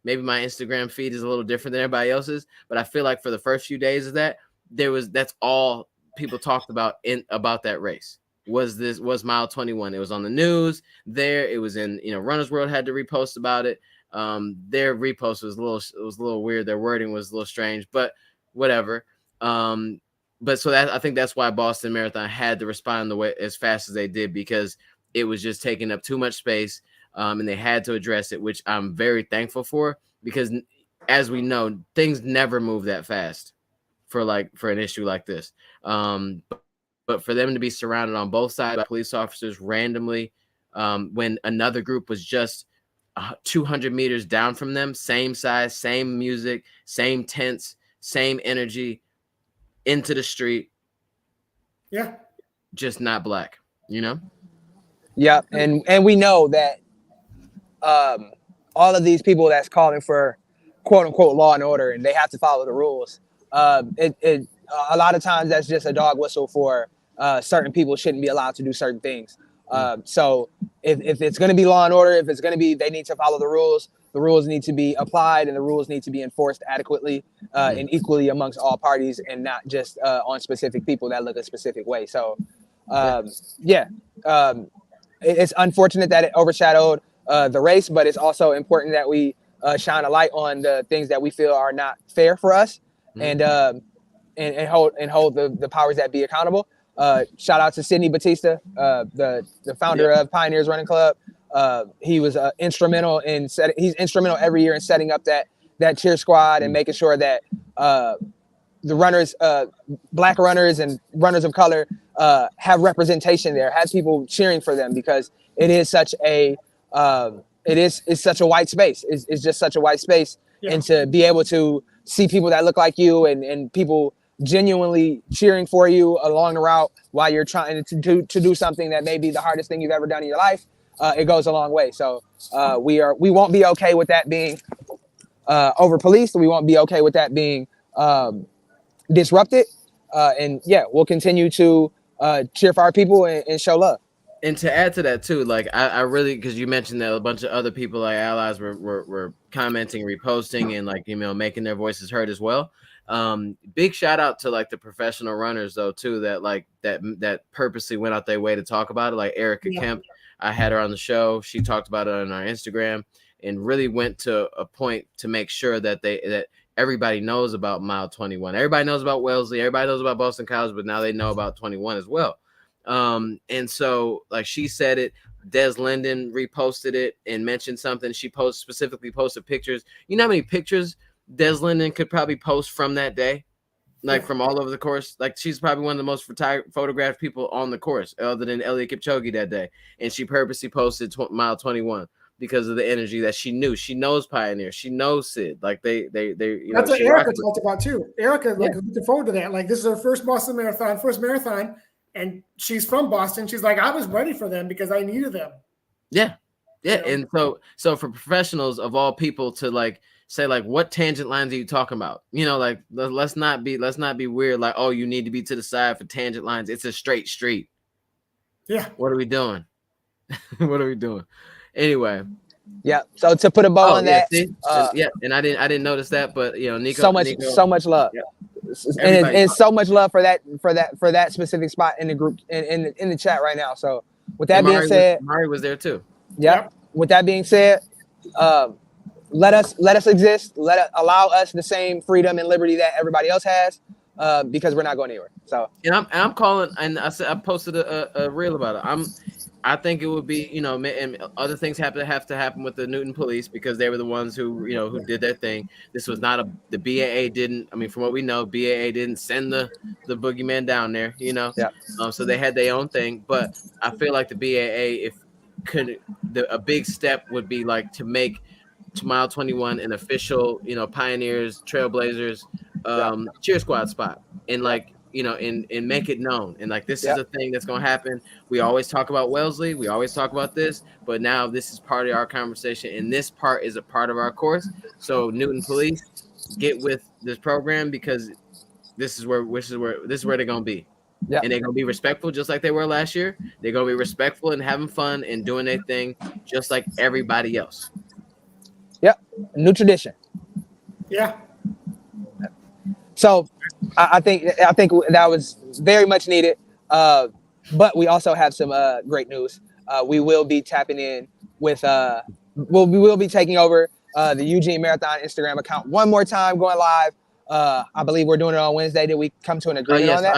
S2: Instagram feed is a little different than everybody else's, but I feel like for the first few days of that, that's all people talked about about that race was mile 21. It was on the news there. It was in, Runner's World had to repost about it. Their repost was a little weird. Their wording was a little strange, but whatever. But so I think that's why Boston Marathon had to respond the way as fast as they did, because it was just taking up too much space. And they had to address it, which I'm very thankful for, because as we know, things never move that fast for an issue like this. But for them to be surrounded on both sides by police officers randomly, when another group was just 200 meters down from them, same size, same music, same tents, same energy, into the street.
S3: Yeah.
S2: Just not black,
S1: Yeah. And we know that all of these people that's calling for quote unquote law and order, and they have to follow the rules. A lot of times that's just a dog whistle for certain people shouldn't be allowed to do certain things. So if it's going to be law and order, if it's going to be, they need to follow the rules need to be applied, and the rules need to be enforced adequately and equally amongst all parties, and not just on specific people that look a specific way. So it's unfortunate that it overshadowed the race, but it's also important that we shine a light on the things that we feel are not fair for us, and hold the powers that be accountable. Shout out to Sidney Batista, the founder of Pioneers Running Club. He was instrumental he's instrumental every year in setting up that cheer squad and making sure that the runners, black runners and runners of color, have representation there, has people cheering for them, because it is such a it's such a white space. It's just such a white space. Yeah. And to be able to see people that look like you and people genuinely cheering for you along the route while you're trying to do something that may be the hardest thing you've ever done in your life, it goes a long way. So we won't be okay with that being over police. We won't be okay with that being disrupted. And yeah, we'll continue to cheer for our people and show love.
S2: And to add to that too, like I really, because you mentioned that a bunch of other people like allies were commenting, reposting, and like making their voices heard as well. Big shout out to like the professional runners though too that purposely went out their way to talk about it. Like Erica Kemp, I had her on the show. She talked about it on our Instagram and really went to a point to make sure that everybody knows about mile 21. Everybody knows about Wellesley. Everybody knows about Boston College, but now they know about 21 as well. And so like she said it, Des Linden reposted it and mentioned something. She specifically posted pictures. You know how many pictures Des Linden could probably post from that day? Like from all over the course. Like she's probably one of the most photographed people on the course other than Eliud Kipchoge that day. And she purposely posted mile 21 because of the energy that she knew. She knows Pioneer. She knows Sid. Like they
S3: that's what Erica talked about too. Erica looking forward to that. Like this is her first Boston marathon, and she's from Boston. She's like, I was ready for them because I needed them.
S2: Yeah. And so for professionals of all people to like say like, what tangent lines are you talking about? Like let's not be weird. Like, oh, you need to be to the side for tangent lines. It's a straight street.
S3: Yeah.
S2: What are we doing? What are we doing? Anyway.
S1: Yeah. So to put a bow on that.
S2: And I didn't notice that, but Nico.
S1: So much love. Yeah. And so much love for that specific spot in the group in the chat right now. So with that being said,
S2: Mari was there too.
S1: Yep. With that being said, let us exist. Allow us the same freedom and liberty that everybody else has, because we're not going anywhere. So
S2: and I'm calling, and I posted a reel about it. I think it would be, and other things have to happen with the Newton police because they were the ones who did their thing. This was not the BAA didn't. I mean, from what we know, BAA didn't send the boogeyman down there. Yeah. So they had their own thing, but I feel like the BAA, a big step would be like to make mile 21 an official, Pioneers, Trailblazers, cheer squad spot, and like. And make it known. And like, this is a thing that's going to happen. We always talk about Wellesley. We always talk about this, but now this is part of our conversation. And this part is a part of our course. So Newton Police, get with this program because this is where they're going to be. Yeah. And they're going to be respectful just like they were last year. They're going to be respectful and having fun and doing their thing just like everybody else.
S1: Yep. New tradition.
S3: Yeah.
S1: So I think that was very much needed. But we also have some great news. We will be tapping in with we will be taking over the Eugene Marathon Instagram account one more time, going live. I believe we're doing it on Wednesday. Did we come to an agreement on that?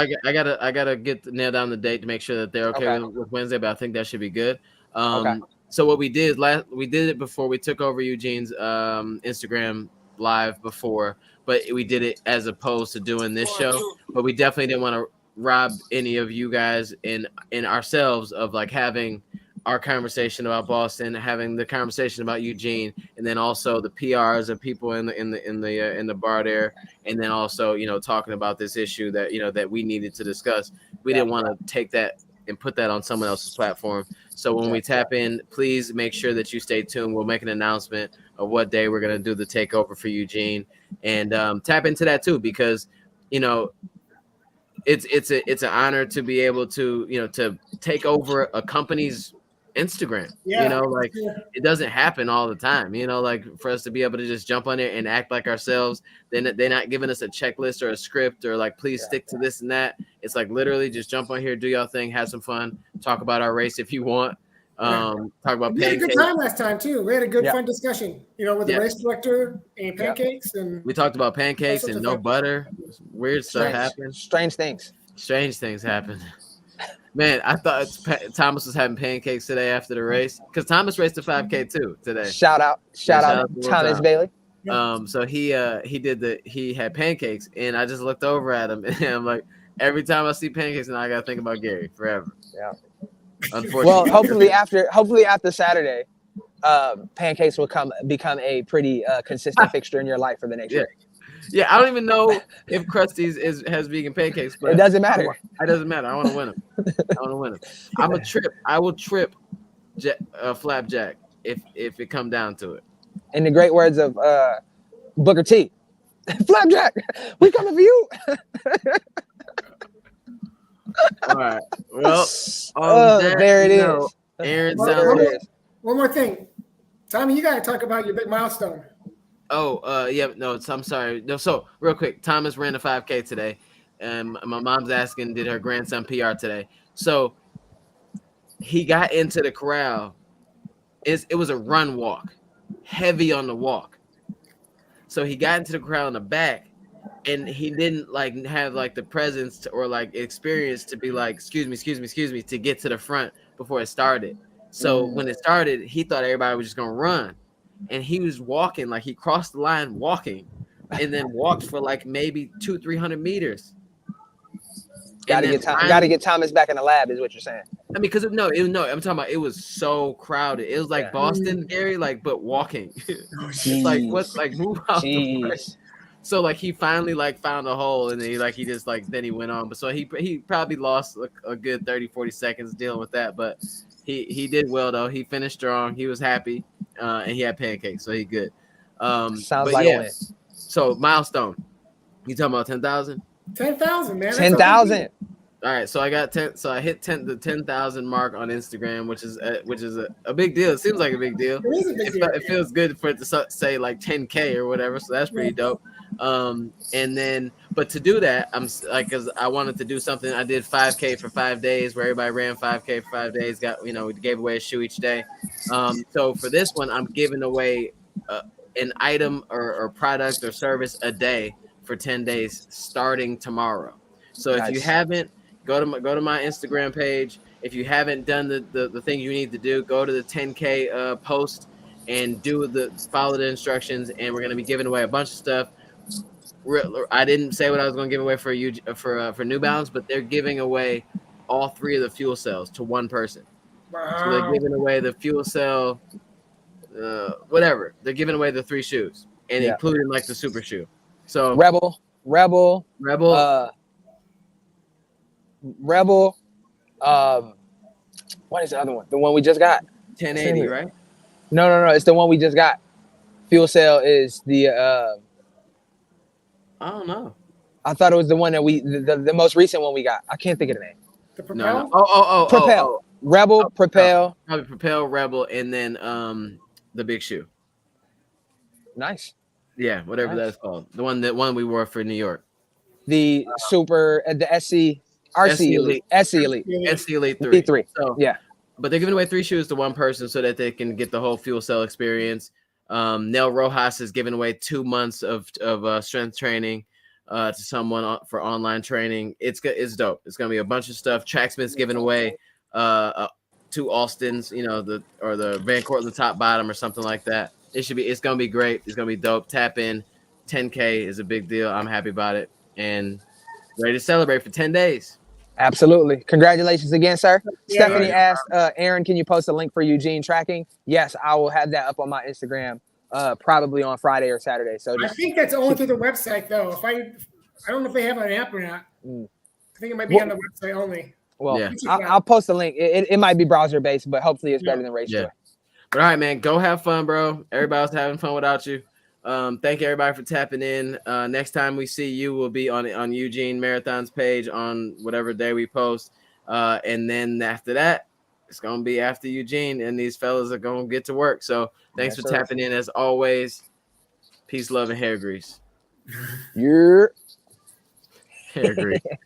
S2: I gotta nail down the date to make sure that they're okay. With Wednesday, but I think that should be good. So what we did we did it before we took over Eugene's Instagram live before. But we did it as opposed to doing this show. But we definitely didn't want to rob any of you guys and ourselves of like having our conversation about Boston, having the conversation about Eugene, and then also the PRs of people in the bar there, and then also talking about this issue that that we needed to discuss. We didn't want to take that and put that on someone else's platform. So when we tap in, please make sure that you stay tuned. We'll make an announcement of what day we're going to do the takeover for Eugene, and tap into that too, because it's an honor to be able to to take over a company's Instagram. It doesn't happen all the time. Like for us to be able to just jump on there and act like ourselves. Then they're not giving us a checklist or a script or like please stick to this and that. It's like literally just jump on here, do your thing, have some fun, talk about our race if you want. Talk about
S3: we
S2: pancakes.
S3: had a good time last time too. We had a good fun discussion, with the race director and pancakes, and
S2: we talked about pancakes and no butter. Weird stuff happened.
S1: Strange things happen.
S2: Man, I thought Thomas was having pancakes today after the race because Thomas raced the 5K too today.
S1: Shout out Thomas Bailey.
S2: So he had pancakes, and I just looked over at him, and I'm like, every time I see pancakes, and I gotta think about Gary forever. Yeah. Unfortunately.
S1: Well, hopefully after Saturday, pancakes will become a pretty consistent fixture in your life for the next year.
S2: Yeah, I don't even know if Krusty's has vegan pancakes, but
S1: it doesn't matter.
S2: It doesn't matter. I want to win them. I will trip Flapjack if it come down to it.
S1: In the great words of Booker T. Flapjack, we coming for you.
S2: All right. Well,
S1: there it is.
S2: Aaron
S3: One,
S2: sounds
S3: one
S2: like.
S3: more, one more thing. Tommy, you got to talk about your big milestone.
S2: Oh, yeah, no, I'm sorry. No, so real quick, Thomas ran a 5K today. My mom's asking, did her grandson PR today? So he got into the corral. It was a run walk, heavy on the walk. So he got into the corral in the back, and he didn't like have like the presence or like experience to be like, excuse me, to get to the front before it started. So when it started, he thought everybody was just gonna run. And he was walking, like he crossed the line walking, and then walked for like maybe 200-300 meters.
S1: Gotta get Thomas back in the lab, is what you're saying.
S2: I mean, because I'm talking about, it was so crowded. It was like Boston, Gary, like, but walking. It's like, what, like, move out the way. So like he finally like found a hole, and then then he went on. But so he probably lost a good 30-40 seconds dealing with that, but he did well though. He finished strong. He was happy, and he had pancakes, so he good.
S1: Sounds like a win.
S2: So milestone, you talking about 10,000?
S3: 10,000, man.
S1: 10,000.
S2: All right, so I got 10. So I hit the 10,000 mark on Instagram, which is a big deal. It seems like a big deal.
S3: It is a big deal.
S2: It feels good for it to say like 10K or whatever. So that's pretty dope. And then, but to do that, I'm like, because I wanted to do something. I did 5K for 5 days, where everybody ran 5K for 5 days. We gave away a shoe each day. So for this one, I'm giving away an item or product or service a day for 10 days, starting tomorrow. So if you haven't, go to my Instagram page. If you haven't done the thing you need to do, go to the 10K post and follow the instructions. And we're gonna be giving away a bunch of stuff. I didn't say what I was gonna give away for New Balance, but they're giving away all 3 of the fuel cells to one person.
S3: Wow.
S2: So they're giving away the fuel cell, whatever. They're giving away the 3 shoes, and including like the super shoe. So
S1: Rebel. What is the other one? The one we just got.
S2: 1080, right?
S1: No. It's the one we just got. Fuel cell is the.
S2: I don't know.
S1: I thought it was the one that the most recent one we got. I can't think of the name.
S3: The Propel?
S2: No.
S1: Propel. Rebel, Propel.
S2: Probably Propel, Rebel, and then the big shoe.
S1: Nice.
S2: Yeah, whatever that's called. The one we wore for New York.
S1: The super the SC Elite. SC Elite
S2: 3.
S1: E3.
S2: So,
S1: yeah.
S2: But they're giving away 3 shoes to one person so that they can get the whole fuel cell experience. Nel Rojas is giving away 2 months of strength training to someone for online training. It's dope. It's gonna be a bunch of stuff. Tracksmith's giving away 2 Austins, the Van Cortlandt top bottom or something like that. It's gonna be great. It's gonna be dope. Tap in. 10K is a big deal. I'm happy about it and ready to celebrate for 10 days.
S1: Absolutely. Congratulations again, sir.
S3: Yeah,
S1: Stephanie asked, Aaron, can you post a link for Eugene tracking? Yes, I will have that up on my Instagram probably on Friday or Saturday. So
S3: I think that's only through the website, though. I don't know if they have an app or not. I think it might be on the website only.
S1: Well, yeah. I'll post a link. It might be browser based, but hopefully it's better than Race Joy.
S2: But all right, man, go have fun, bro. Everybody's having fun without you. Thank you everybody for tapping in. Next time we see you will be on Eugene Marathon's page on whatever day we post. And then after that, it's gonna be after Eugene, and these fellas are gonna get to work. So thanks for tapping in as always. Peace, love, and hair grease.
S1: Hair
S2: grease.